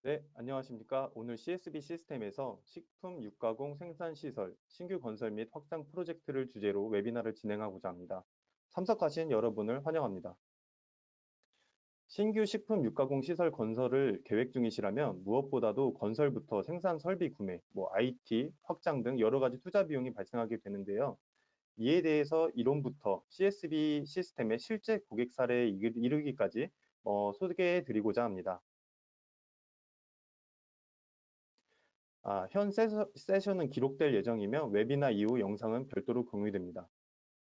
네, 안녕하십니까. 오늘 CSB 시스템에서 식품 육가공 생산시설 신규 건설 및 확장 프로젝트를 주제로 웨비나를 진행하고자 합니다. 참석하신 여러분을 환영합니다. 신규 식품 육가공 시설 건설을 계획 중이시라면 무엇보다도 건설부터 생산 설비 구매, IT, 확장 등 여러 가지 투자 비용이 발생하게 되는데요. 이에 대해서 이론부터 CSB 시스템의 실제 고객 사례에 이르기까지 소개해 드리고자 합니다. 현 세션은 기록될 예정이며 웨비나 이후 영상은 별도로 공유됩니다.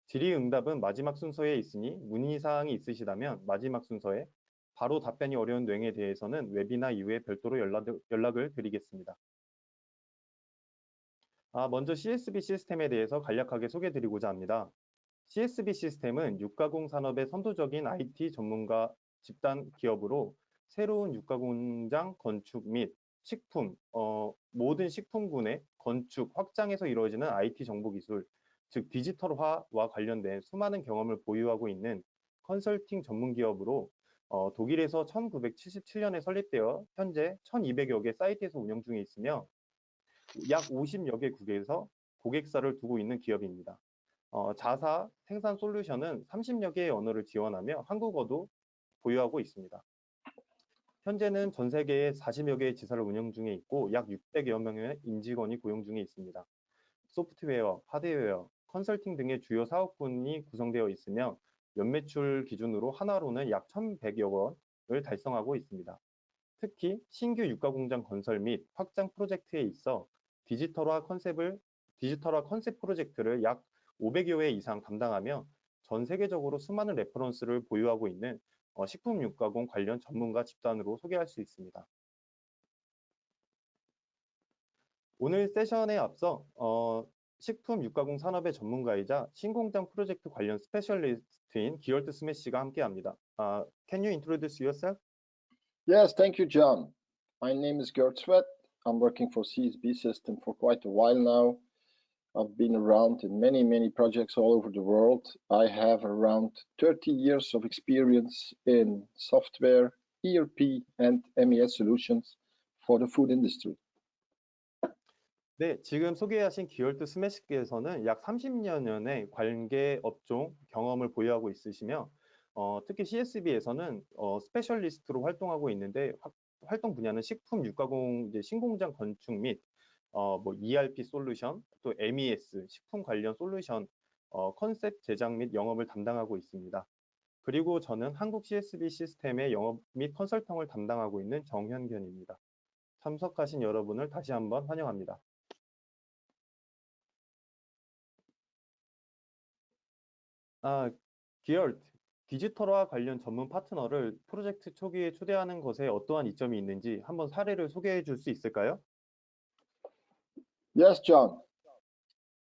질의응답은 마지막 순서에 있으니 문의사항이 있으시다면 마지막 순서에 바로 답변이 어려운 내용에 대해서는 웨비나 이후에 별도로 연락을 드리겠습니다. 먼저 CSB 시스템에 대해서 간략하게 소개드리고자 합니다. CSB 시스템은 육가공 산업의 선도적인 IT 전문가 집단 기업으로 새로운 육가공장 건축 및 식품, 모든 식품군의 건축, 확장에서 이루어지는 IT 정보기술, 즉 디지털화와 관련된 수많은 경험을 보유하고 있는 컨설팅 전문 기업으로 독일에서 1977년에 설립되어 현재 1200여 개 사이트에서 운영 중에 있으며 약 50여 개국에서 고객사를 두고 있는 기업입니다. 자사 생산 솔루션은 30여 개의 언어를 지원하며 한국어도 보유하고 있습니다. 현재는 전 세계에 40여 개의 지사를 운영 중에 있고 약 600여 명의 임직원이 고용 중에 있습니다. 소프트웨어, 하드웨어, 컨설팅 등의 주요 사업군이 구성되어 있으며 연매출 기준으로 하나로는 약 1,100여 원을 달성하고 있습니다. 특히 신규 육가공장 건설 및 확장 프로젝트에 있어 디지털화 컨셉 프로젝트를 약 500여 회 이상 담당하며 전 세계적으로 수많은 레퍼런스를 보유하고 있는 식품 육가공 관련 전문가 집단으로 소개할 수 있습니다. 오늘 세션에 앞서 식품 육가공 산업의 전문가이자 신공장 프로젝트 관련 스페셜리스트인 기얼트 스매시가 함께합니다. Can you introduce yourself? Yes, thank you, John. My name is Gert Sweat. I'm working for CSB System for quite a while now. I've been around in many projects all over the world. I have around 30 years of experience in software, ERP, and MES solutions for the food industry. 네, 지금 소개하신 기얼트 스매시께서는 약 30년의 관계 업종 경험을 보유하고 있으시며 특히 CSB에서는 스페셜리스트로 활동하고 있는데 활동 분야는 식품 육가공 신공장 건축 및 ERP 솔루션, 또 MES 식품 관련 솔루션 컨셉 제작 및 영업을 담당하고 있습니다. 그리고 저는 한국 CSB 시스템의 영업 및 컨설팅을 담당하고 있는 정현견입니다. 참석하신 여러분을 다시 한번 환영합니다. 기얼, 디지털화 관련 전문 파트너를 프로젝트 초기에 초대하는 것에 어떠한 이점이 있는지 한번 사례를 소개해 줄 수 있을까요? Yes, John.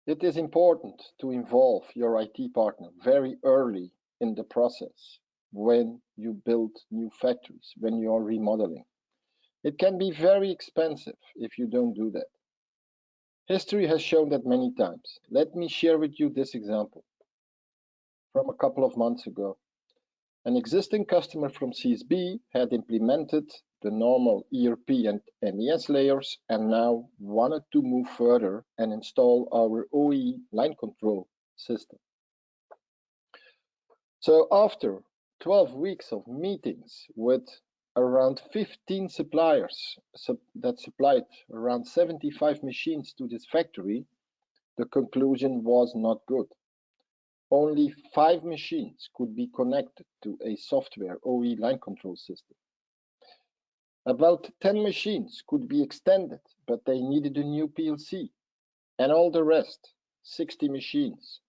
It is important to involve your IT partner very early in the process when you build new factories, when you are remodeling. It can be very expensive if you don't do that. History has shown that many times. Let me share with you this example from a couple of months ago. An existing customer from CSB had implemented the normal ERP and MES layers and now wanted to move further and install our OE line control system. So after 12 weeks of meetings with around 15 suppliers that supplied around 75 machines to this factory, the conclusion was not good. Only 5 machines could be connected to a software OE line control system. About 10 machines could be extended, but they needed a new PLC. And all the rest, 60 machines,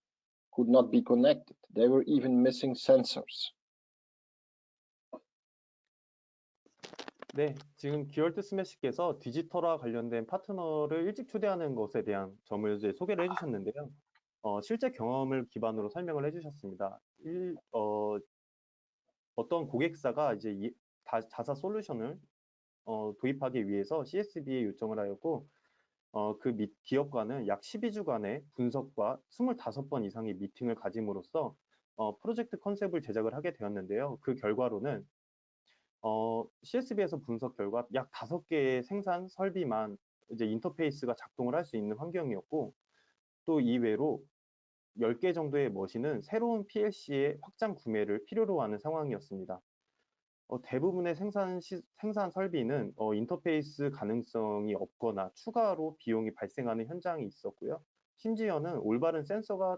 could not be connected. They were even missing sensors. 네, 지금 기얼트 스매시께서 디지털화 관련된 파트너를 일찍 초대하는 것에 대한 점을 이제 소개를 해주셨는데요. 실제 경험을 기반으로 설명을 해주셨습니다. 어떤 고객사가 이제 자사 솔루션을 도입하기 위해서 CSB에 요청을 하였고 그 기업과는 약 12주간의 분석과 25번 이상의 미팅을 가짐으로써 프로젝트 컨셉을 제작을 하게 되었는데요. 그 결과로는 CSB에서 분석 결과 약 5개의 생산 설비만 이제 인터페이스가 작동을 할 수 있는 환경이었고, 또 이외로 10개 정도의 머신은 새로운 PLC의 확장 구매를 필요로 하는 상황이었습니다. 대부분의 생산 설비는 인터페이스 가능성이 없거나 추가로 비용이 발생하는 현장이 있었고요. 심지어는 올바른 센서가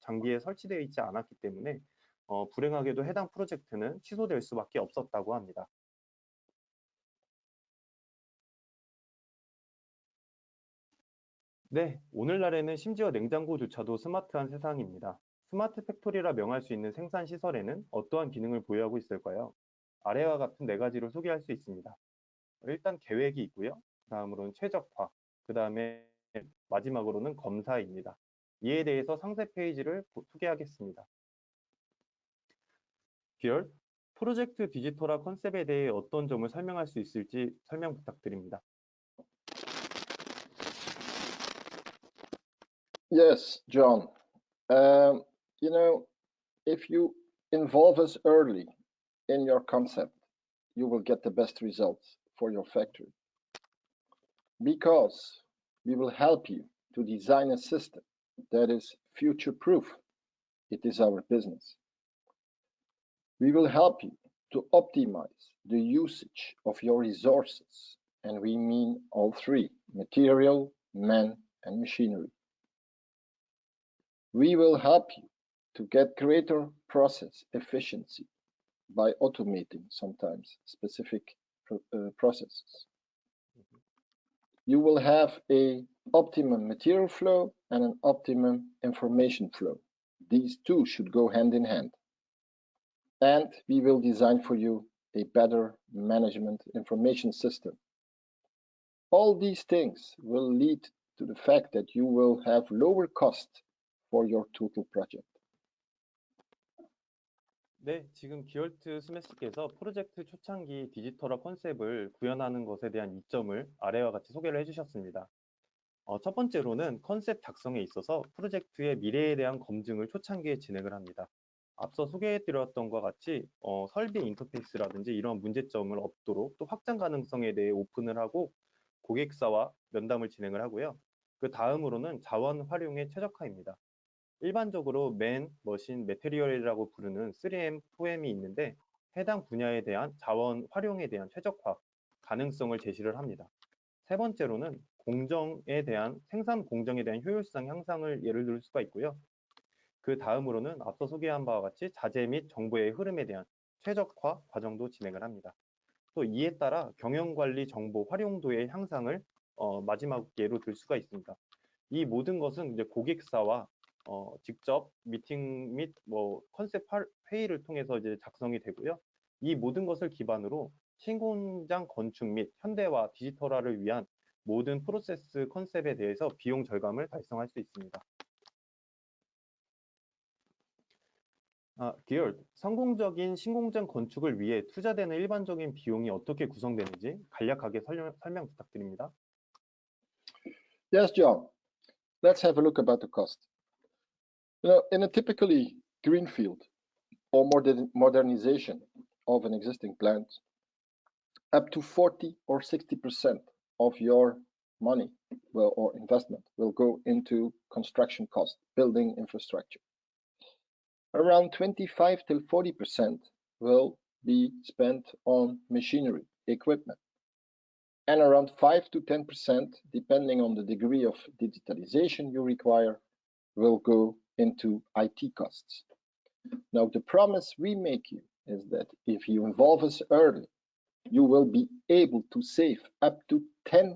장비에 설치되어 있지 않았기 때문에 불행하게도 해당 프로젝트는 취소될 수밖에 없었다고 합니다. 네, 오늘날에는 심지어 냉장고조차도 스마트한 세상입니다. 스마트 팩토리라 명할 수 있는 생산 시설에는 어떠한 기능을 보유하고 있을까요? 아래와 같은 4가지를 소개할 수 있습니다. 일단 계획이 있고요. 다음으로는 최적화, 그 다음에 마지막으로는 검사입니다. 이에 대해서 상세 페이지를 소개하겠습니다. 비열, 프로젝트 디지털화 컨셉에 대해 어떤 점을 설명할 수 있을지 설명 부탁드립니다. Yes, John. You know, if you involve us early in your concept, you will get the best results for your factory. Because we will help you to design a system that is future proof. It is our business. We will help you to optimize the usage of your resources, and we mean all three: material, man, and machinery. We will help you to get greater process efficiency by automating sometimes specific processes. You will have an optimum material flow and an optimum information flow. These two should go hand in hand. And we will design for you a better management information system. All these things will lead to the fact that you will have lower cost for your total project. 네, 지금 기얼트 스매스께서 프로젝트 초창기 디지털화 컨셉을 구현하는 것에 대한 이점을 아래와 같이 소개를 해주셨습니다. 첫 번째로는 컨셉 작성에 있어서 프로젝트의 미래에 대한 검증을 초창기에 진행을 합니다. 앞서 소개해드렸던 것과 같이 설비 인터페이스라든지 이런 문제점을 없도록 또 확장 가능성에 대해 오픈을 하고 고객사와 면담을 진행을 하고요. 그 다음으로는 자원 활용의 최적화입니다. 일반적으로 맨, 머신, 매테리얼이라고 부르는 3M, 4M이 있는데 해당 분야에 대한 자원 활용에 대한 최적화 가능성을 제시를 합니다. 세 번째로는 생산 공정에 대한 효율성 향상을 예를 들 수가 있고요. 그 다음으로는 앞서 소개한 바와 같이 자재 및 정보의 흐름에 대한 최적화 과정도 진행을 합니다. 또 이에 따라 경영관리 정보 활용도의 향상을 마지막 예로 들 수가 있습니다. 이 모든 것은 이제 고객사와 직접 미팅 및 컨셉 회의를 통해서 이제 작성이 되고요. 이 모든 것을 기반으로 신공장 건축 및 현대화 디지털화를 위한 모든 프로세스 컨셉에 대해서 비용 절감을 달성할 수 있습니다. 기열, 성공적인 신공장 건축을 위해 투자되는 일반적인 비용이 어떻게 구성되는지 간략하게 설명 부탁드립니다. Yes, John. Let's have a look about the cost. In a typically greenfield or modernization of an existing plant, up to 40 or 60% of your money or investment will go into construction cost, building infrastructure. Around 25 till 40% will be spent on machinery, equipment, and around 5 to 10%, depending on the degree of digitalization you require, will go into IT costs. Now, the promise we make you is that if you involve us early, you will be able to save up to 10%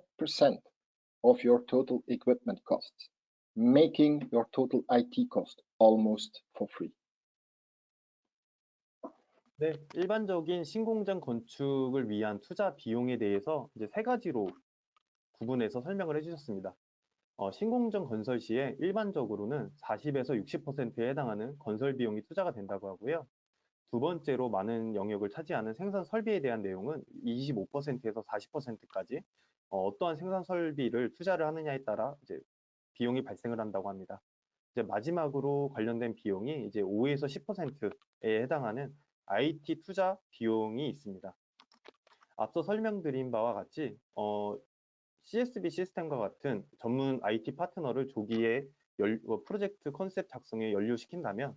of your total equipment costs, making your total IT cost almost for free. 네, 일반적인 신공장 건축을 위한 투자 비용에 대해서 이제 3가지로 구분해서 설명을 해주셨습니다. 신공장 건설 시에 일반적으로는 40에서 60%에 해당하는 건설 비용이 투자가 된다고 하고요. 두 번째로 많은 영역을 차지하는 생산 설비에 대한 내용은 25%에서 40%까지 어떠한 생산 설비를 투자를 하느냐에 따라 이제 비용이 발생을 한다고 합니다. 이제 마지막으로 관련된 비용이 이제 5에서 10%에 해당하는 IT 투자 비용이 있습니다. 앞서 설명드린 바와 같이 CSB 시스템과 같은 전문 IT 파트너를 조기에 프로젝트 컨셉 작성에 연루시킨다면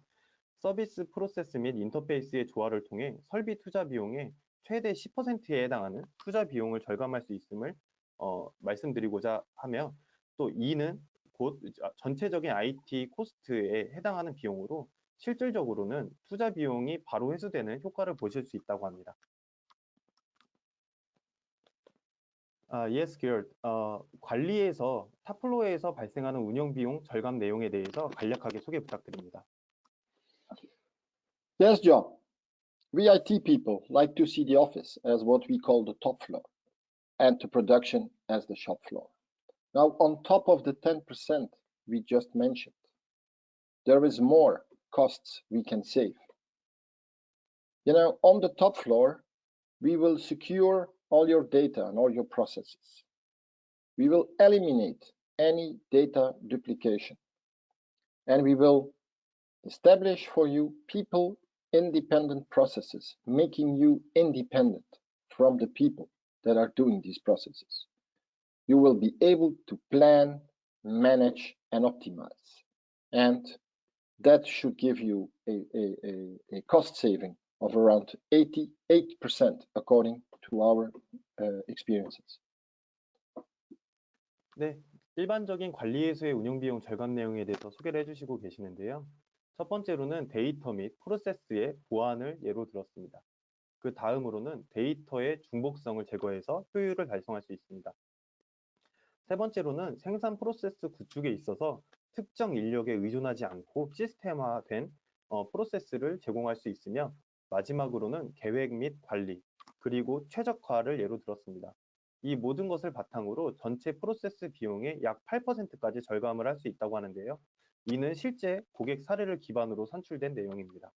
서비스 프로세스 및 인터페이스의 조화를 통해 설비 투자 비용의 최대 10%에 해당하는 투자 비용을 절감할 수 있음을 말씀드리고자 하며, 또 이는 곧 전체적인 IT 코스트에 해당하는 비용으로 실질적으로는 투자 비용이 바로 회수되는 효과를 보실 수 있다고 합니다. Yes, Geert. 관리에서 탑플로어에서 발생하는 운영 비용 절감 내용에 대해서 간략하게 소개 부탁드립니다. Yes, John. We IT people like to see the office as what we call the top floor and the production as the shop floor. Now, on top of the 10% we just mentioned, there is more costs we can save. You know, on the top floor, we will secure all your data and all your processes. We will eliminate any data duplication, and we will establish for you people independent processes, making you independent from the people that are doing these processes. You will be able to plan, manage, and optimize. And that should give you a cost saving of around 88% according to our experiences. 네, 일반적인 관리회수의 운영 비용 절감 내용에 대해서 소개를 해주시고 계시는데요. 첫 번째로는 데이터 및 프로세스의 보안을 예로 들었습니다. 그 다음으로는 데이터의 중복성을 제거해서 효율을 달성할 수 있습니다. 세 번째로는 생산 프로세스 구축에 있어서 특정 인력에 의존하지 않고 시스템화된 프로세스를 제공할 수 있으며, 마지막으로는 계획 및 관리, 그리고 최적화를 예로 들었습니다. 이 모든 것을 바탕으로 전체 프로세스 비용의 약 8%까지 절감을 할 수 있다고 하는데요. 이는 실제 고객 사례를 기반으로 산출된 내용입니다.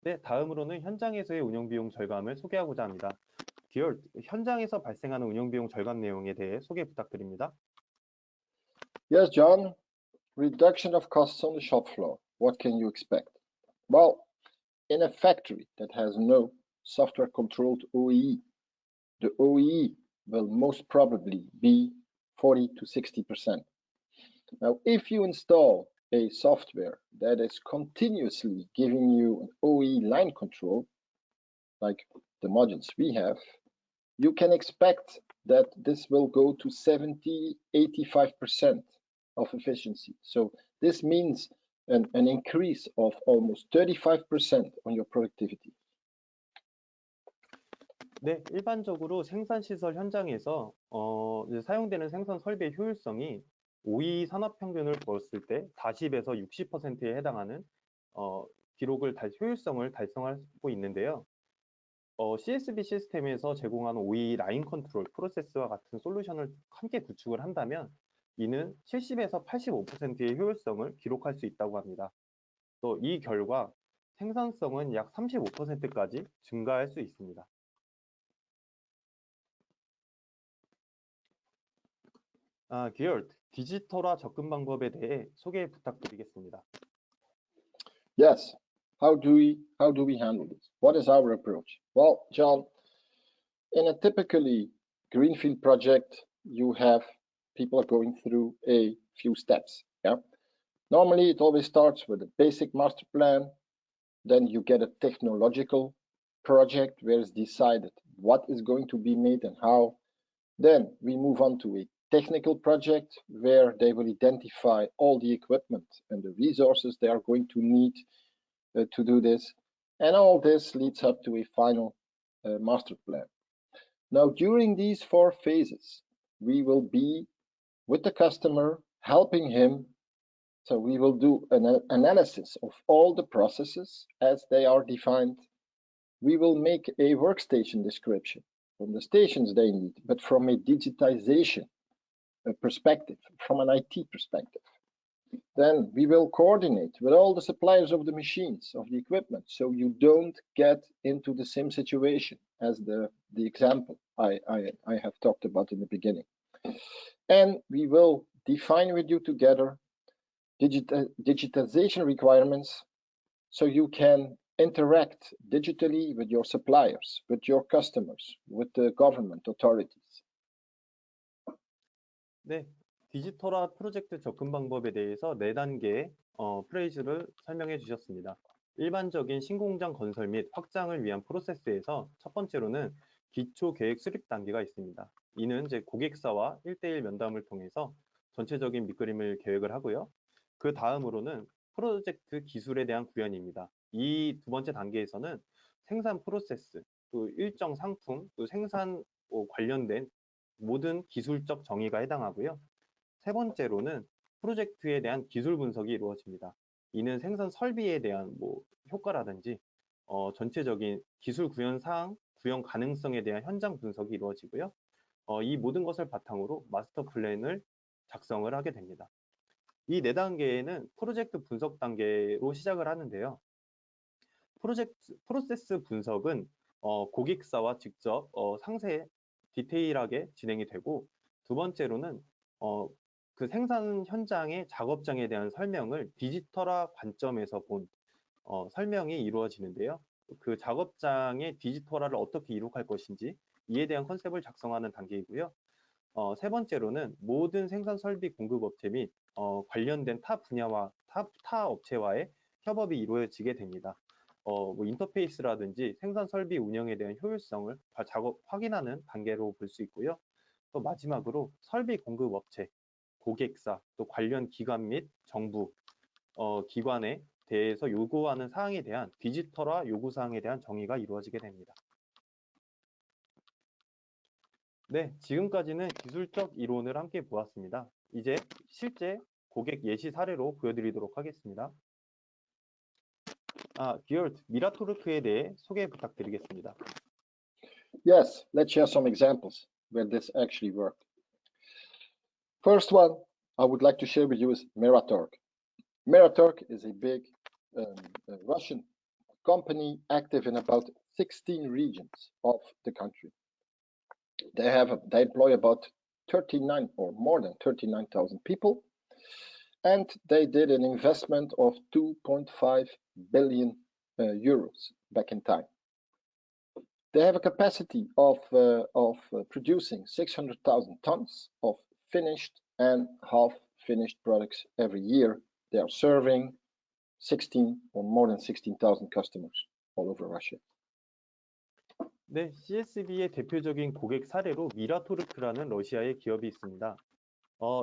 네, 다음으로는 현장에서의 운영 비용 절감을 소개하고자 합니다. Geert, 현장에서 발생하는 운영 비용 절감 내용에 대해 소개 부탁드립니다. Yes, John. Reduction of costs on the shop floor. What can you expect? Well, in a factory that has no software-controlled OEE, the OEE will most probably be 40 to 60%. Now, if you install a software that is continuously giving you an OEE line control, like the modules we have, you can expect that this will go to 70, 85% of efficiency. So this means an increase of almost 35% on your productivity. 네, 일반적으로 생산시설 현장에서 사용되는 생산 설비의 효율성이 OEE 산업평균을 보았을 때 40에서 60%에 해당하는 기록을 효율성을 달성하고 있는데요. CSB 시스템에서 제공하는 OEE 라인 컨트롤 프로세스와 같은 솔루션을 함께 구축을 한다면 이는 70에서 85%의 효율성을 기록할 수 있다고 합니다. 또 이 결과 생산성은 약 35%까지 증가할 수 있습니다. Geert, 디지털화 접근 방법에 대해 소개 부탁드리겠습니다. Yes. How do we handle this? What is our approach? Well, John, in a typically greenfield project, you have people going through a few steps. Yeah. Normally, it always starts with a basic master plan. Then you get a technological project where it's decided what is going to be made and how. Then we move on to a technical project where they will identify all the equipment and the resources they are going to need to do this. And all this leads up to a final master plan. Now, during these 4 phases, we will be with the customer, helping him. So we will do an analysis of all the processes as they are defined. We will make a workstation description from the stations they need, but from a digitization perspective, from an IT perspective. Then we will coordinate with all the suppliers of the machines, of the equipment, so you don't get into the same situation as the example I have talked about in the beginning. And we will define with you together digitization requirements, so you can interact digitally with your suppliers, with your customers, with the government authorities. 네, 디지털화 프로젝트 접근 방법에 대해서 4단계의 프레이즈를 설명해 주셨습니다. 일반적인 신공장 건설 및 확장을 위한 프로세스에서 첫 번째로는 기초 계획 수립 단계가 있습니다. 이는 이제 고객사와 1대1 면담을 통해서 전체적인 밑그림을 계획을 하고요. 그 다음으로는 프로젝트 기술에 대한 구현입니다. 이 두 번째 단계에서는 생산 프로세스, 또 일정 상품, 또 생산 관련된 모든 기술적 정의가 해당하고요. 세 번째로는 프로젝트에 대한 기술 분석이 이루어집니다. 이는 생산 설비에 대한 효과라든지 전체적인 기술 구현 사항, 구현 가능성에 대한 현장 분석이 이루어지고요. 이 모든 것을 바탕으로 마스터 플랜을 작성을 하게 됩니다. 이 4단계에는 프로젝트 분석 단계로 시작을 하는데요. 프로세스 분석은 고객사와 직접 상세 디테일하게 진행이 되고, 두 번째로는 그 생산 현장의 작업장에 대한 설명을 디지털화 관점에서 본 설명이 이루어지는데요. 그 작업장의 디지털화를 어떻게 이룩할 것인지 이에 대한 컨셉을 작성하는 단계이고요. 세 번째로는 모든 생산 설비 공급업체 및 관련된 타 분야와 타 업체와의 협업이 이루어지게 됩니다. 인터페이스라든지 생산 설비 운영에 대한 효율성을 작업 확인하는 단계로 볼 수 있고요. 또 마지막으로 설비 공급업체, 고객사, 또 관련 기관 및 정부 기관에 대해서 요구하는 사항에 대한 디지털화 요구 사항에 대한 정의가 이루어지게 됩니다. 네, 지금까지는 기술적 이론을 함께 보았습니다. 이제 실제 고객 예시 사례로 보여드리도록 하겠습니다. 기어트 미라토르크에 대해 소개 부탁드리겠습니다. Yes, let's share some examples where this actually worked. First one I would like to share with you is Meratorg. Meratorg is a big Russian company active in about 16 regions of the country. They employ about 39 or more than 39,000 people, and they did an investment of 2.5 billion euros back in time. They have a capacity of producing 600,000 tons of finished and half-finished products every year. They are serving 16 or more than 16,000 customers all over Russia. 네, CSB의 대표적인 고객 사례로 미라토르크라는 러시아의 기업이 있습니다.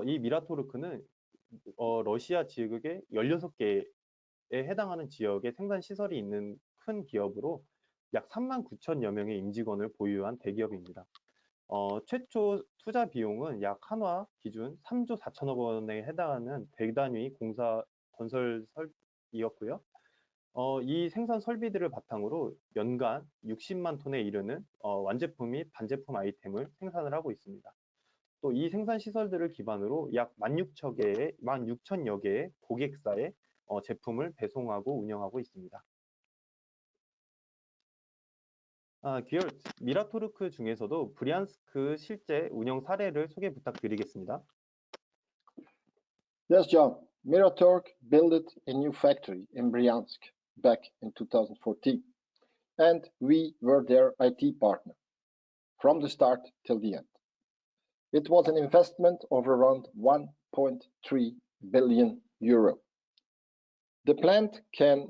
이 미라토르크는 러시아 지역의 16개에 해당하는 지역에 생산 시설이 있는 큰 기업으로 약 39,000여 명의 임직원을 보유한 대기업입니다. 최초 투자 비용은 약 한화 기준 3조 4천억 원에 해당하는 대단위 공사 건설 설비였고요. 이 생산 설비들을 바탕으로 연간 60만 톤에 이르는 완제품 및 반제품 아이템을 생산을 하고 있습니다. 또 이 생산 시설들을 기반으로 약 16,000여 개의 고객사에 제품을 배송하고 운영하고 있습니다. 기어트 미라토르크 중에서도 브리안스크 실제 운영 사례를 소개 부탁드리겠습니다. Yes, John. Miratorg built a new factory in Bryansk back in 2014, and we were their IT partner from the start till the end. It was an investment of around 1.3 billion euro. The plant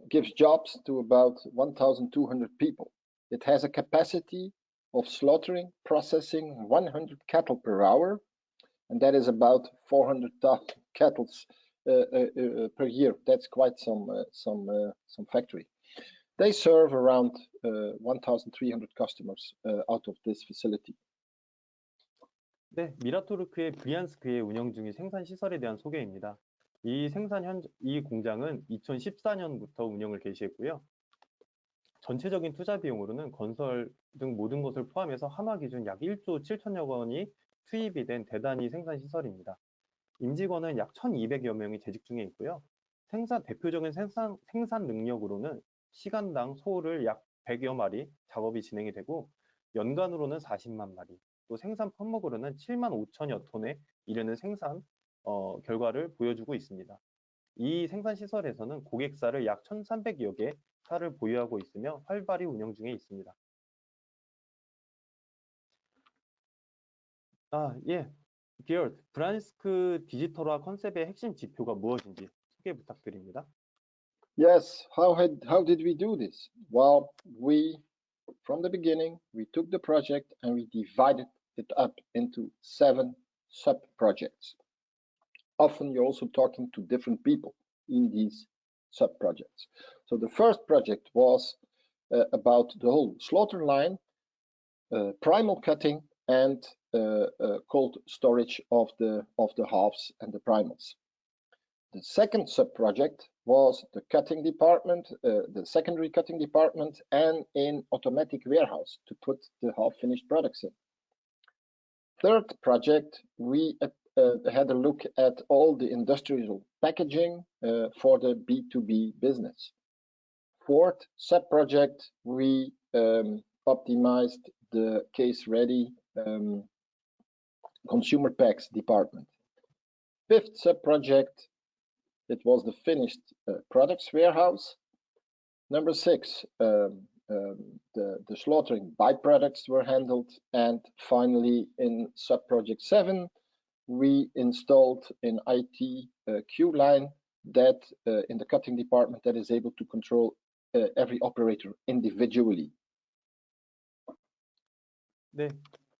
gives jobs to about 1,200 people. It has a capacity of slaughtering, processing 100 cattle per hour, and that is about 400,000 cattle per year. That's quite some factory. They serve around 1,300 customers out of this facility. 네, 미라토르크의 브리안스크에 운영 중인 생산 시설에 대한 소개입니다. 이 공장은 2014년부터 운영을 개시했고요. 전체적인 투자 비용으로는 건설 등 모든 것을 포함해서 한화 기준 약 1조 7천여 원이 투입이 된 대단위 생산 시설입니다. 임직원은 약 1,200여 명이 재직 중에 있고요. 대표적인 생산 능력으로는 시간당 소를 약 100여 마리 작업이 진행이 되고, 연간으로는 40만 마리, 또 생산 품목으로는 7만 5천여 톤에 이르는 생산 결과를 보여주고 있습니다. 이 생산 시설에서는 고객사를 약 1,300여 개 차를 보유하고 있으며 활발히 운영 중에 있습니다. 예. 기어드, 브란스크 디지털화 컨셉의 핵심 지표가 무엇인지 소개 부탁드립니다. Yes, how did we do this? Well, from the beginning, we took the project and we divided it up into 7 sub-projects. Often you're also talking to different people in these sub-projects. So the first project was about the whole slaughter line, primal cutting, and cold storage of the halves and the primals. The second sub-project was the cutting department, the secondary cutting department, and in automatic warehouse to put the half-finished products in. Third project, we had a look at all the industrial packaging for the B2B business. Fourth sub-project, we optimized the case-ready consumer packs department. Fifth sub-project, it was the finished products warehouse. Number 6, the slaughtering byproducts were handled. And finally, in sub-project 7, we installed an IT queue line that in the cutting department that is able to control every operator individually. 네,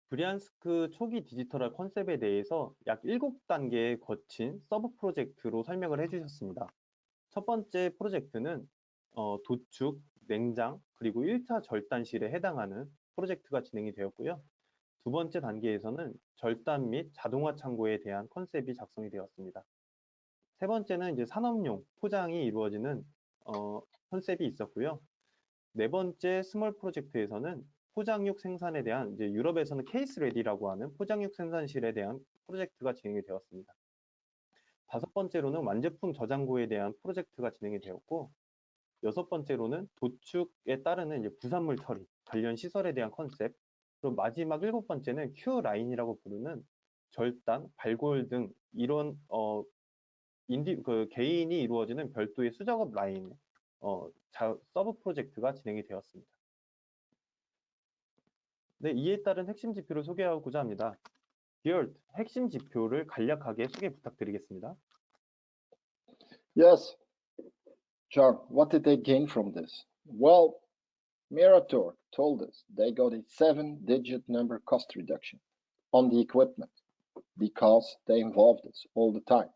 브리안스크 초기 디지털화 컨셉에 대해서 약 7단계에 거친 서브 프로젝트로 설명을 해주셨습니다. 첫 번째 프로젝트는 도축, 냉장, 그리고 1차 절단실에 해당하는 프로젝트가 진행이 되었고요. 두 번째 단계에서는 절단 및 자동화 창고에 대한 컨셉이 작성이 되었습니다. 세 번째는 이제 산업용 포장이 이루어지는 컨셉이 있었고요. 네 번째 스몰 프로젝트에서는 포장육 생산에 대한, 이제 유럽에서는 케이스 레디라고 하는 포장육 생산실에 대한 프로젝트가 진행이 되었습니다. 다섯 번째로는 완제품 저장고에 대한 프로젝트가 진행이 되었고, 여섯 번째로는 도축에 따르는 이제 부산물 처리 관련 시설에 대한 컨셉, 그리고 마지막 일곱 번째는 큐 라인이라고 부르는 절단, 발골 등 이런 개인이 이루어지는 별도의 수작업 라인 서브 프로젝트가 진행이 되었습니다. 네, 이에 따른 핵심 지표를 소개하고자 합니다. 기어드, 핵심 지표를 간략하게 소개 부탁드리겠습니다. Yes, John, what did they gain from this? Well, Merator told us they got a 7-digit number cost reduction on the equipment because they involved us all the time.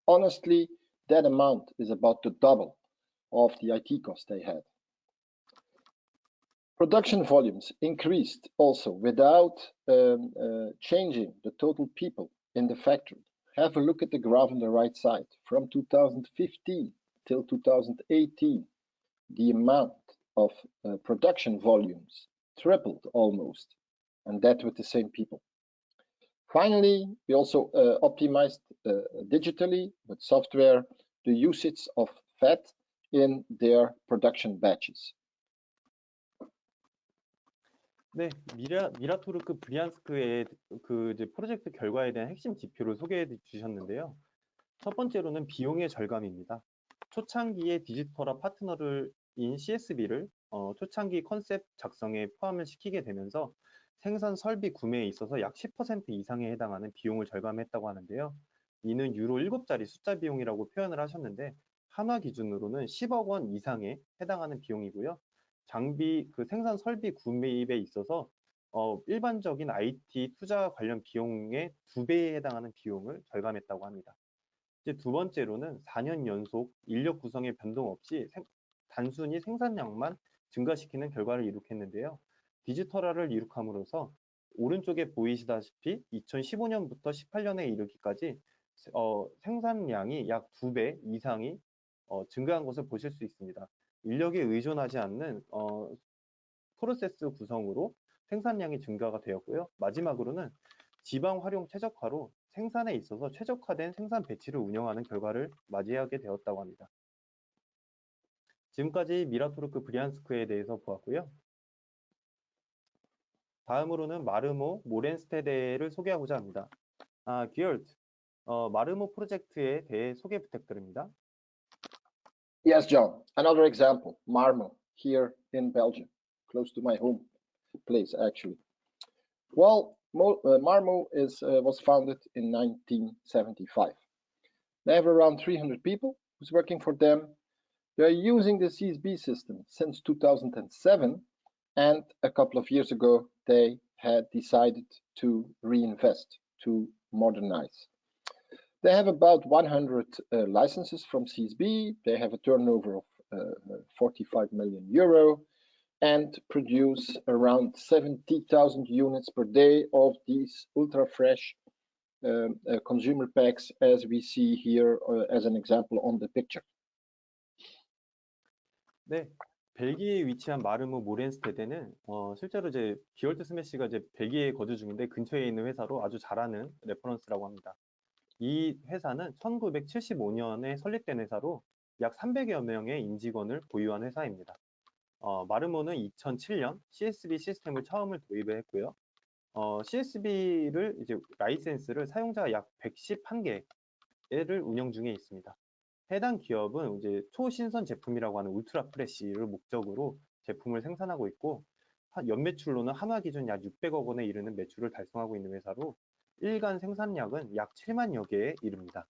Honestly, that amount is about the double of the IT cost they had. Production volumes increased also without changing the total people in the factory. Have a look at the graph on the right side. From 2015 till 2018, the amount of production volumes tripled almost, and that with the same people. Finally, we also optimized digitally with software the usage of fat in their production batches. 네, 미라토르크 브리안스크의 이제 프로젝트 결과에 대한 핵심 지표를 소개해 주셨는데요. 첫 번째로는 비용의 절감입니다. 초창기에 디지털화 파트너인 CSB를 초창기 컨셉 작성에 포함을 시키게 되면서 생산 설비 구매에 있어서 약 10% 이상에 해당하는 비용을 절감했다고 하는데요. 이는 유로 7자리 숫자 비용이라고 표현을 하셨는데 한화 기준으로는 10억 원 이상에 해당하는 비용이고요. 장비 생산 설비 구매에 있어서 일반적인 IT 투자 관련 비용의 2배에 해당하는 비용을 절감했다고 합니다. 이제 두 번째로는 4년 연속 인력 구성의 변동 없이 단순히 생산량만 증가시키는 결과를 이룩했는데요. 디지털화를 이룩함으로써 오른쪽에 보이시다시피 2015년부터 18년에 이르기까지 생산량이 약 2배 이상이 증가한 것을 보실 수 있습니다. 인력에 의존하지 않는 프로세스 구성으로 생산량이 증가가 되었고요. 마지막으로는 지방 활용 최적화로 생산에 있어서 최적화된 생산 배치를 운영하는 결과를 맞이하게 되었다고 합니다. 지금까지 미라토르크 브리안스크에 대해서 보았고요. 다음으로는 마르모 모렌스테데를 소개하고자 합니다. 기어드, 마르모 프로젝트에 대해 소개 부탁드립니다. Yes, John. Another example, Marmo, here in Belgium, close to my home place, actually. Well, Marmo was founded in 1975. They have around 300 people who's working for them. They are using the CSB system since 2007, and a couple of years ago, they had decided to reinvest, to modernize. They have about 100 licenses from CSB. They have a turnover of 45 million euro and produce around 70,000 units per day of these ultra fresh consumer packs, as we see here as an example on the picture. 네, 벨기에에 위치한 마르모 모렌스테데는 실제로 이제 기월트 스매시가 이제 벨기에에 거주 중인데 근처에 있는 회사로 아주 잘하는 레퍼런스라고 합니다. 이 회사는 1975년에 설립된 회사로 약 300여 명의 임직원을 보유한 회사입니다. 마르모는 2007년 CSB 시스템을 처음을 도입을 했고요. CSB를 이제 라이센스를 사용자가 약 111개를 운영 중에 있습니다. 해당 기업은 이제 초신선 제품이라고 하는 울트라 프레시를 목적으로 제품을 생산하고 있고 연매출로는 한화 기준 약 600억 원에 이르는 매출을 달성하고 있는 회사로 일간 생산량은 약 7만여 개에 이릅니다.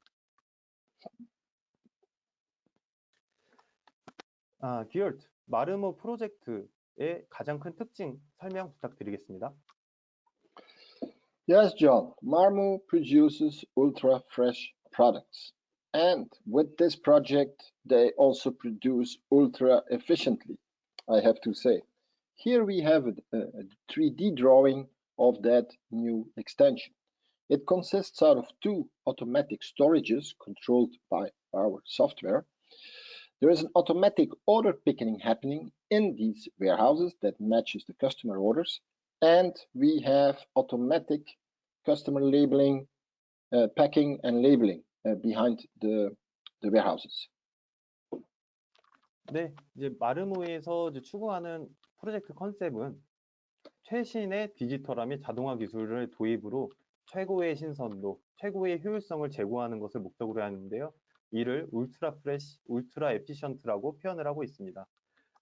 기얼트, 마르모 프로젝트의 가장 큰 특징 설명 부탁드리겠습니다. Yes, John. Marmo produces ultra fresh products. And with this project, they also produce ultra efficiently, I have to say. Here we have a 3D drawing of that new extension. It consists out of two automatic storages controlled by our software. There is an automatic order picking happening in these warehouses that matches the customer orders. And we have automatic customer labeling, packing and labeling behind the warehouses. 네, 이제 마르모에서 이제 추구하는 프로젝트 컨셉은 최신의 디지털화 및 자동화 기술을 도입으로 최고의 신선도, 최고의 효율성을 제고하는 것을 목적으로 하는데요. 이를 울트라 프레시, 울트라 에피션트라고 표현을 하고 있습니다.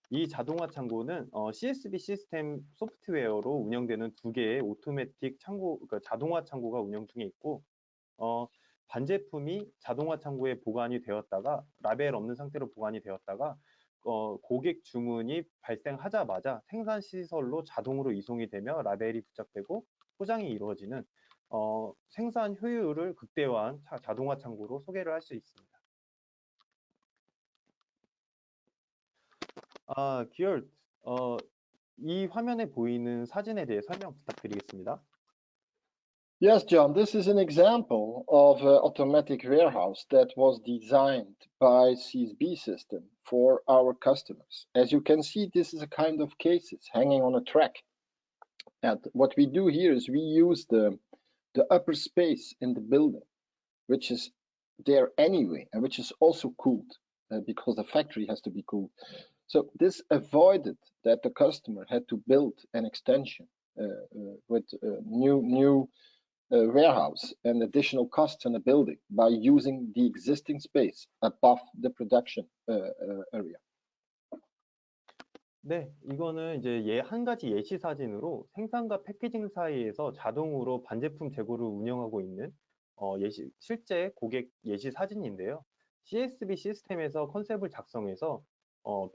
이 자동화 창고는 CSB 시스템 소프트웨어로 운영되는 두 개의 오토매틱 창고, 그러니까 자동화 창고가 운영 중에 있고, 반제품이 자동화 창고에 보관이 되었다가 라벨 없는 상태로 보관이 되었다가 고객 주문이 발생하자마자 생산 시설로 자동으로 이송이 되며 라벨이 부착되고 포장이 이루어지는 생산 효율을 극대화한 자동화 창고로 소개를 할 수 있습니다. 기얼, 이 화면에 보이는 사진에 대해 설명 부탁드리겠습니다. Yes, John, this is an example of an automatic warehouse that was designed by CSB system for our customers. As you can see, this is a kind of cases hanging on a track. And what we do here is we use the upper space in the building, which is there anyway, and which is also cooled because the factory has to be cooled. So this avoided that the customer had to build an extension with new warehouse and additional costs in the building by using the existing space above the production area. 네, 이거는 이제 한 가지 예시 사진으로 생산과 패키징 사이에서 자동으로 반제품 재고를 운영하고 있는 실제 고객 예시 사진인데요. CSB 시스템에서 컨셉을 작성해서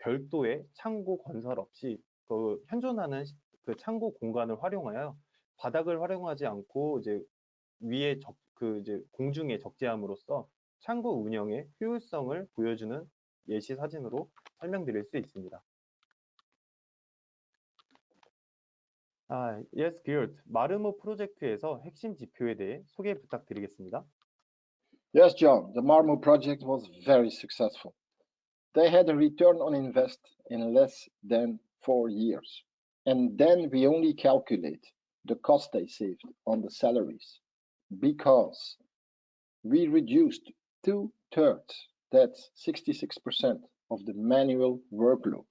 별도의 창고 건설 없이 그 현존하는 그 창고 공간을 활용하여 바닥을 활용하지 않고 이제 위에 이제 공중에 적재함으로써 창고 운영의 효율성을 보여주는 예시 사진으로 설명드릴 수 있습니다. Yes, Geert. 마르모 프로젝트에서 핵심 지표에 대해 소개 부탁드리겠습니다. Yes, John. The Marmo project was very successful. They had a return on invest in less than 4 years. And then we only calculate the cost they saved on the salaries because we reduced 2/3, that's 66% of the manual workload.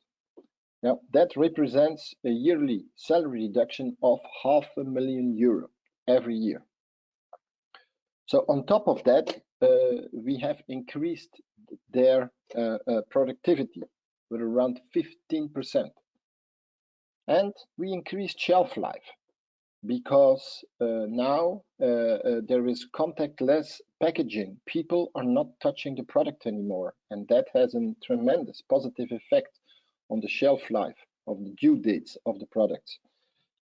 Now, that represents a yearly salary reduction of €500,000 every year. So on top of that, we have increased their productivity with around 15%. And we increased shelf life because now there is contactless packaging. People are not touching the product anymore, and that has a tremendous positive effect on the shelf life of the due dates of the products.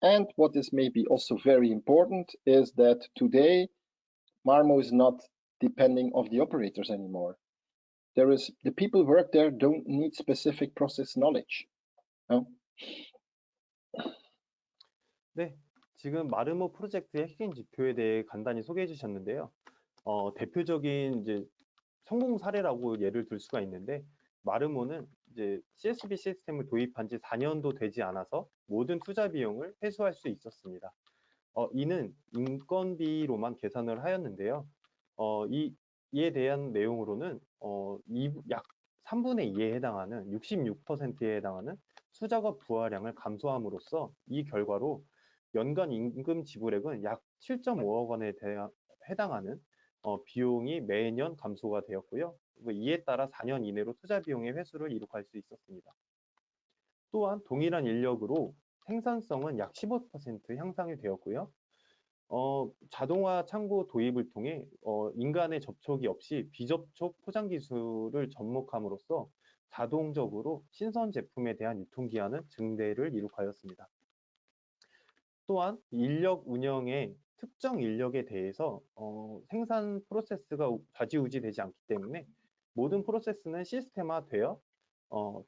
And what is maybe also very important is that today Marmo is not depending on the operators anymore. The people work there don't need specific process knowledge. No? 네, 지금 마르모 프로젝트의 핵심 지표에 대해 간단히 소개해 주셨는데요. 대표적인 이제 성공 사례라고 예를 들 수가 있는데, 마르모는 이제 CSB 시스템을 도입한 지 4년도 되지 않아서 모든 투자 비용을 회수할 수 있었습니다. 이는 인건비로만 계산을 하였는데요. 이에 대한 내용으로는 약 3분의 2에 해당하는 66%에 해당하는 수작업 부하량을 감소함으로써 이 결과로 연간 임금 지불액은 약 7.5억 원에 해당하는 비용이 매년 감소가 되었고요. 이에 따라 4년 이내로 투자 비용의 회수를 이룩할 수 있었습니다. 또한 동일한 인력으로 생산성은 약 15% 향상이 되었고요. 자동화 창고 도입을 통해 인간의 접촉이 없이 비접촉 포장 기술을 접목함으로써 자동적으로 신선 제품에 대한 유통기한은 증대를 이룩하였습니다. 또한 인력 운영의 특정 인력에 대해서 생산 프로세스가 좌지우지 되지 않기 때문에 모든 프로세스는 시스템화되어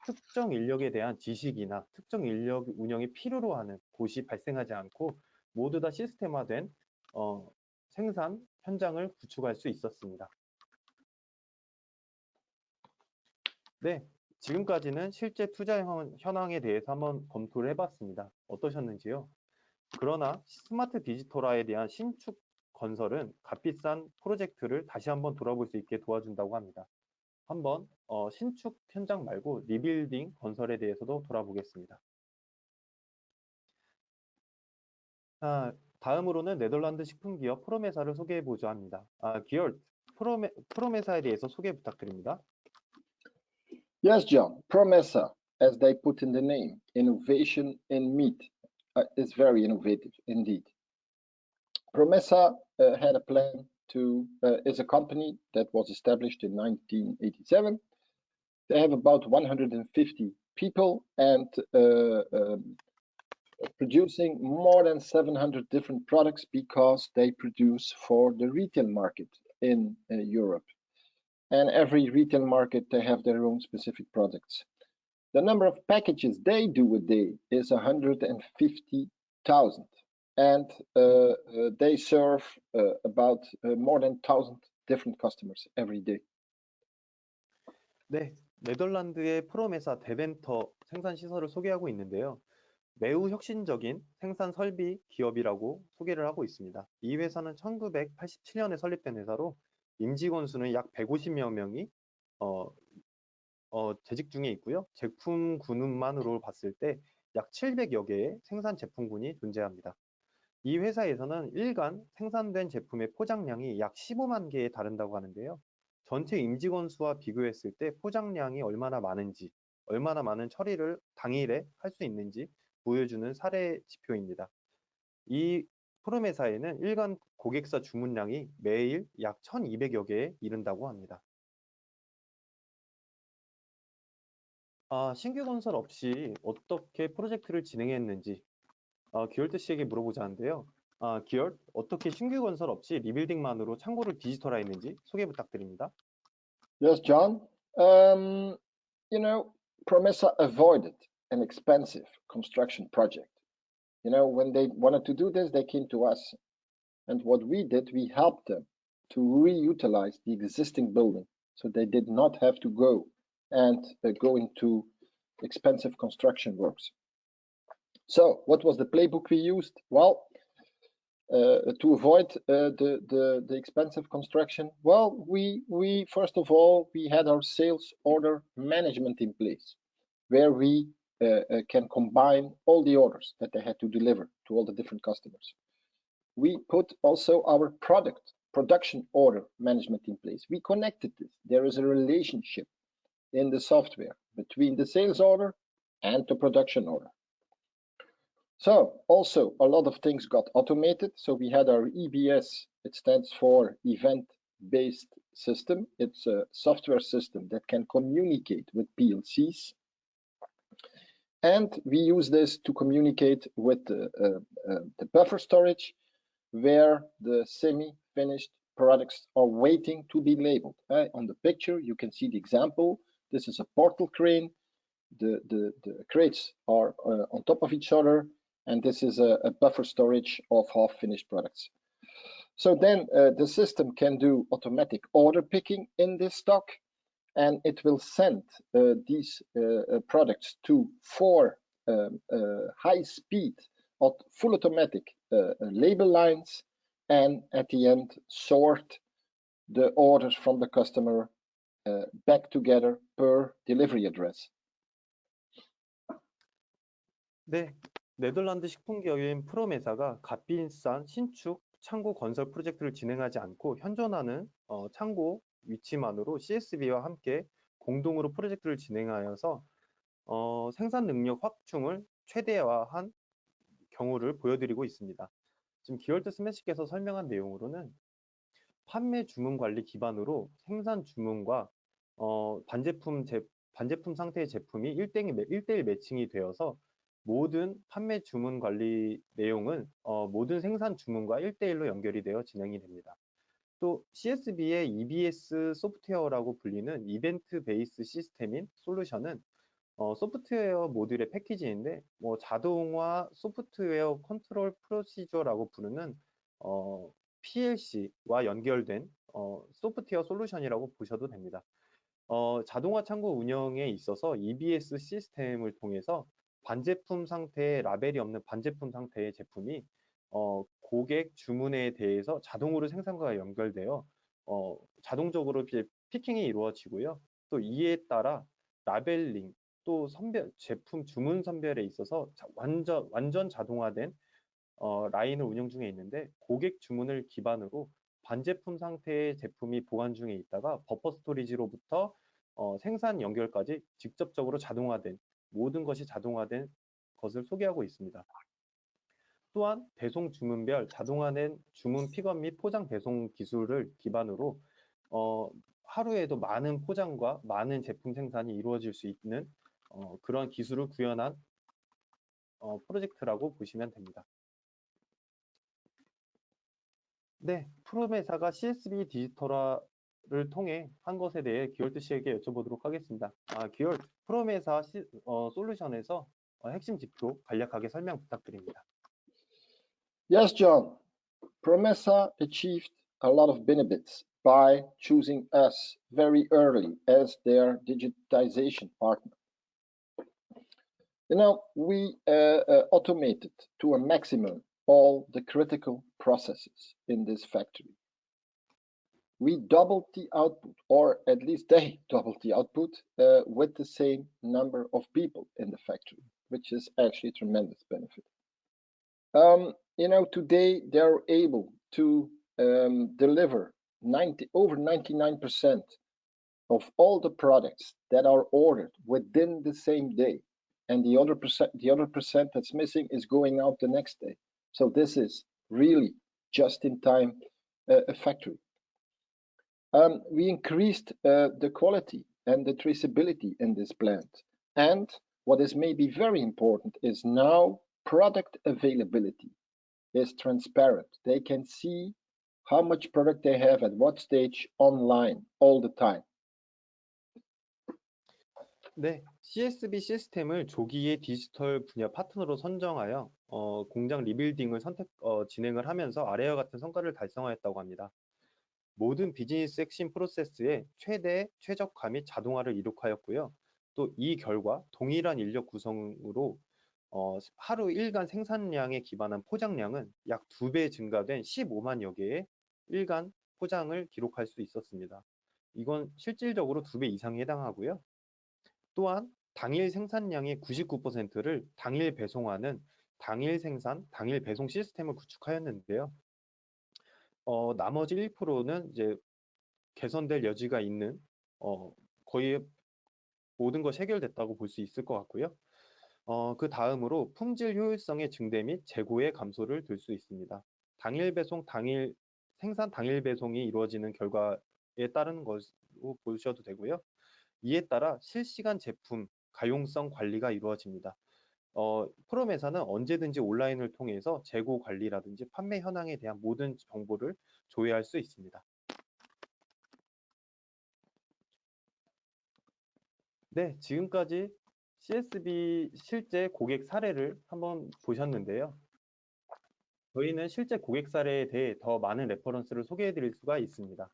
특정 인력에 대한 지식이나 특정 인력 운영이 필요로 하는 곳이 발생하지 않고 모두 다 시스템화된 생산 현장을 구축할 수 있었습니다. 네, 지금까지는 실제 투자 현황에 대해서 한번 검토를 해봤습니다. 어떠셨는지요? 그러나 스마트 디지털화에 대한 신축 건설은 값비싼 프로젝트를 다시 한번 돌아볼 수 있게 도와준다고 합니다. 한번 신축 현장 말고 리빌딩 건설에 대해서도 돌아보겠습니다. 다음으로는 네덜란드 식품기업 프로메사를 소개해보자 합니다. 기열, 프로메사에 대해서 소개 부탁드립니다. Yes, John. Promesa, as they put in the name, innovation in meat, is very innovative indeed. Promesa had a plan is a company that was established in 1987. They have about 150 people and producing more than 700 different products because they produce for the retail market in Europe. And every retail market, they have their own specific products. The number of packages they do a day is 150,000. And they serve about more than 1,000 different customers every day. 네, 네덜란드의 프로메사 데벤터 생산 시설을 소개하고 있는데요. 매우 혁신적인 생산 설비 기업이라고 소개를 하고 있습니다. 이 회사는 1987년에 설립된 회사로 임직원 수는 약 150여 명이 재직 중에 있고요. 제품 군만으로 봤을 때 약 700여 개의 생산 제품군이 존재합니다. 이 회사에서는 일간 생산된 제품의 포장량이 약 15만 개에 달한다고 하는데요. 전체 임직원 수와 비교했을 때 포장량이 얼마나 많은지, 얼마나 많은 처리를 당일에 할 수 있는지 보여주는 사례 지표입니다. 이 프로메사에는 일간 고객사 주문량이 매일 약 1,200여 개에 이른다고 합니다. 신규 건설 없이 어떻게 프로젝트를 진행했는지 기얼트 씨에게 물어보자 하는데요. 기얼트, 어떻게 신규 건설 없이 리빌딩만으로 창고를 디지털화했는지 소개 부탁드립니다. Yes, John. Promesa avoided an expensive construction project. When they wanted to do this, they came to us. And what we did, we helped them to reutilize the existing building. So they did not have to go and go into expensive construction works. So what was the playbook we used? Well, to avoid the expensive construction, well, we first of all, we had our sales order management in place, where we can combine all the orders that they had to deliver to all the different customers. We put also our product production order management in place. We connected this. There is a relationship in the software between the sales order and the production order. So also a lot of things got automated. So we had our EBS, it stands for event-based system. It's a software system that can communicate with PLCs. And we use this to communicate with the buffer storage, where the semi-finished products are waiting to be labeled. On the picture, you can see the example. This is a portal crane. The crates are on top of each other, and this is a buffer storage of half-finished products. So then the system can do automatic order picking in this stock, and it will send these products to 4 high-speed, full automatic label lines, and at the end sort the orders from the customer back together per delivery address. 네, 네덜란드 식품기업인 프롬에사가 값비싼 신축 창고 건설 프로젝트를 진행하지 않고 현존하는 창고 위치만으로 CSB와 함께 공동으로 프로젝트를 진행하여서 생산 능력 확충을 최대화한 경우를 보여드리고 있습니다. 지금 기월트 스매시께서 설명한 내용으로는 판매 주문 관리 기반으로 생산 주문과 반제품 상태의 제품이 1대1 매칭이 되어서 모든 판매 주문 관리 내용은 모든 생산 주문과 1대1로 연결이 되어 진행이 됩니다. 또 CSB의 EBS 소프트웨어라고 불리는 이벤트 베이스 시스템인 솔루션은 소프트웨어 모듈의 패키지인데 자동화 소프트웨어 컨트롤 프로시저라고 부르는 PLC와 연결된 소프트웨어 솔루션이라고 보셔도 됩니다. 자동화 창고 운영에 있어서 EBS 시스템을 통해서 반제품 상태에 라벨이 없는 반제품 상태의 제품이 고객 주문에 대해서 자동으로 생산과 연결되어 자동적으로 피킹이 이루어지고요. 또 이에 따라 라벨링 또 제품 주문 선별에 있어서 완전 자동화된 라인을 운영 중에 있는데 고객 주문을 기반으로 반제품 상태의 제품이 보관 중에 있다가 버퍼 스토리지로부터 생산 연결까지 직접적으로 자동화된 모든 것이 자동화된 것을 소개하고 있습니다. 또한 배송 주문별 자동화된 주문 픽업 및 포장 배송 기술을 기반으로 하루에도 많은 포장과 많은 제품 생산이 이루어질 수 있는 그런 기술을 구현한 프로젝트라고 보시면 됩니다. 네, 프롬에사가 CSB 디지털화를 통해 한 것에 대해 기월트 씨에게 여쭤보도록 하겠습니다. 기월트, 프롬에사 솔루션에서 핵심 지표 간략하게 설명 부탁드립니다. Yes, John. Promesa achieved a lot of benefits by choosing us very early as their digitization partner. You know, we automated to a maximum all the critical processes in this factory. We doubled the output, or at least they doubled the output with the same number of people in the factory, which is actually a tremendous benefit. You know, today they're able to deliver over 99% of all the products that are ordered within the same day, and the other percent that's missing is going out the next day. So this is really just in time a factory. We increased the quality and the traceability in this plant, and what is maybe very important is now product availability is transparent. They can see how much product they have at what stage online all the time. 네, CSB 시스템을 조기에 디지털 분야 파트너로 선정하여 공장 리빌딩을 진행을 하면서 아래와 같은 성과를 달성하였다고 합니다. 모든 비즈니스 핵심 프로세스에 최적화 및 자동화를 이룩하였고요. 또 이 결과 동일한 인력 구성으로 하루 일간 생산량에 기반한 포장량은 약 2배 증가된 15만여 개의 일간 포장을 기록할 수 있었습니다. 이건 실질적으로 2배 이상에 해당하고요. 또한 당일 생산량의 99%를 당일 배송하는 당일 생산, 당일 배송 시스템을 구축하였는데요. 나머지 1%는 이제 개선될 여지가 있는 거의 모든 것이 해결됐다고 볼 수 있을 것 같고요. 그 다음으로 품질 효율성의 증대 및 재고의 감소를 들 수 있습니다. 생산 당일 배송이 이루어지는 결과에 따른 것으로 보셔도 되고요. 이에 따라 실시간 제품 가용성 관리가 이루어집니다. 프롬에서는 언제든지 온라인을 통해서 재고 관리라든지 판매 현황에 대한 모든 정보를 조회할 수 있습니다. 네, 지금까지 CSB 실제 고객 사례를 한번 보셨는데요. 저희는 실제 고객 사례에 대해 더 많은 레퍼런스를 소개해 드릴 수가 있습니다.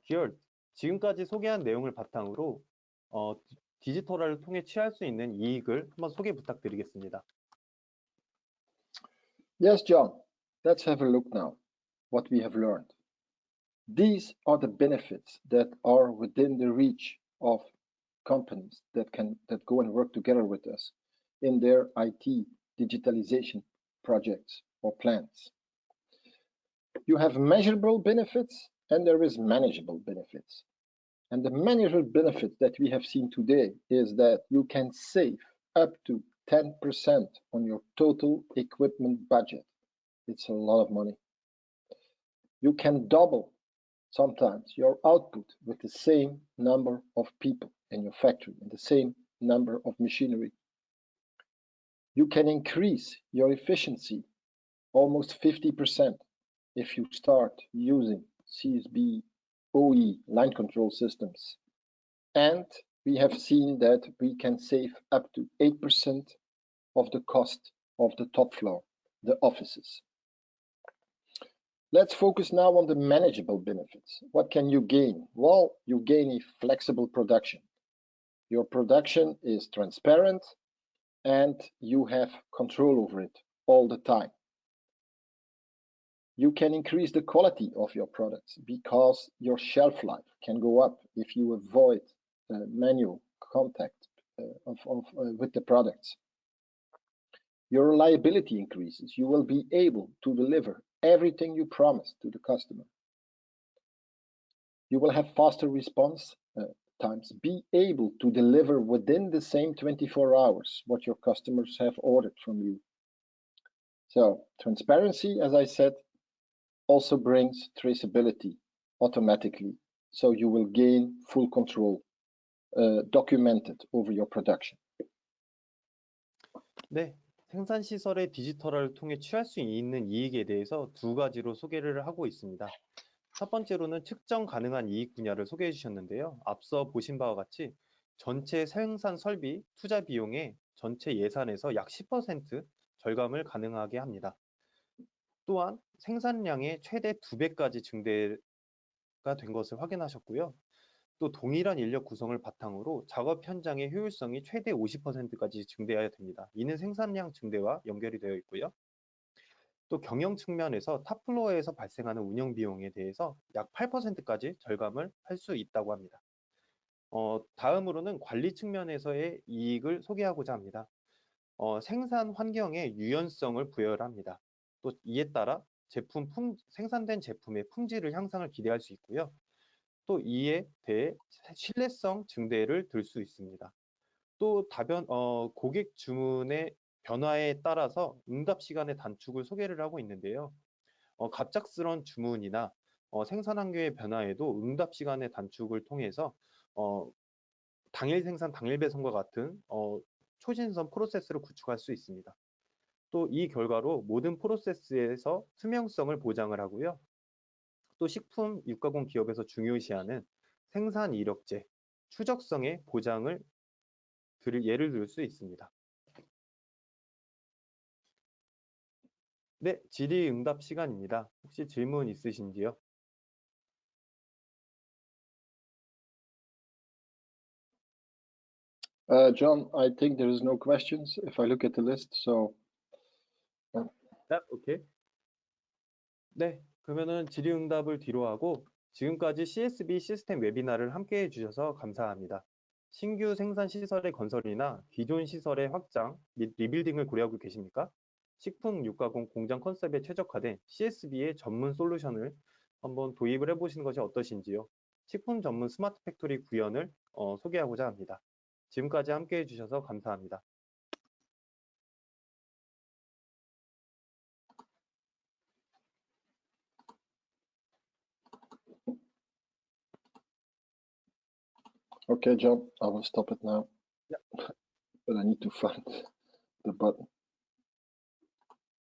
기열, 지금까지 소개한 내용을 바탕으로 디지털화를 통해 취할 수 있는 이익을 한번 소개 부탁드리겠습니다. Yes, John, let's have a look now what we have learned. These are the benefits that are within the reach of companies that go and work together with us in their IT digitalization projects or plans. You have measurable benefits and there is manageable benefits. And the manageable benefit that we have seen today is that you can save up to 10% on your total equipment budget. It's a lot of money. You can double sometimes your output with the same number of people in your factory and the same number of machinery. You can increase your efficiency almost 50% if you start using CSB OE line control systems. And we have seen that we can save up to 8% of the cost of the top floor, the offices. Let's focus now on the manageable benefits. What can you gain? Well, you gain a flexible production. Your production is transparent and you have control over it all the time. You can increase the quality of your products because your shelf life can go up if you avoid manual contact with the products. Your reliability increases. You will be able to deliver everything you promised to the customer. You will have faster response times, be able to deliver within the same 24 hours what your customers have ordered from you. So transparency, as I said, also brings traceability automatically. So you will gain full control, documented over your production. 네, 생산 시설의 디지털화를 통해 취할 수 있는 이익에 대해서 두 가지로 소개를 하고 있습니다. 첫 번째로는 측정 가능한 이익 분야를 소개해 주셨는데요. 앞서 보신 바와 같이 전체 생산 설비 투자 비용의 전체 예산에서 약 10% 절감을 가능하게 합니다. 또한 생산량의 최대 2배까지 증대가 된 것을 확인하셨고요. 또 동일한 인력 구성을 바탕으로 작업 현장의 효율성이 최대 50%까지 증대해야 됩니다. 이는 생산량 증대와 연결이 되어 있고요. 또 경영 측면에서 탑플로어에서 발생하는 운영 비용에 대해서 약 8%까지 절감을 할 수 있다고 합니다. 다음으로는 관리 측면에서의 이익을 소개하고자 합니다. 생산 환경에 유연성을 부여합니다. 또 이에 따라 생산된 제품의 품질을 향상을 기대할 수 있고요. 또 이에 대해 신뢰성 증대를 들 수 있습니다. 또 고객 주문의 변화에 따라서 응답 시간의 단축을 소개를 하고 있는데요. 갑작스러운 주문이나 생산 환경의 변화에도 응답 시간의 단축을 통해서 당일 생산, 당일 배송과 같은 초신성 프로세스를 구축할 수 있습니다. 또 이 결과로 모든 프로세스에서 투명성을 보장을 하고요. 또 식품 육가공 기업에서 중요시하는 생산 이력제, 추적성의 보장을 예를 들 수 있습니다. 네, 질의응답 시간입니다. 혹시 질문 있으신지요? John, I think there is no questions if I look at the list. So, 네, 오케이. 네, 그러면은 질의응답을 뒤로 하고 지금까지 CSB 시스템 웨비나를 함께 해주셔서 감사합니다. 신규 생산 시설의 건설이나 기존 시설의 확장 및 리빌딩을 고려하고 계십니까? 식품 육가공 공장 컨셉에 최적화된 CSB의 전문 솔루션을 한번 도입을 해보시는 것이 어떠신지요? 식품 전문 스마트 팩토리 구현을 소개하고자 합니다. 지금까지 함께 해주셔서 감사합니다. Okay, John, I will stop it now. Yeah. But I need to find the button.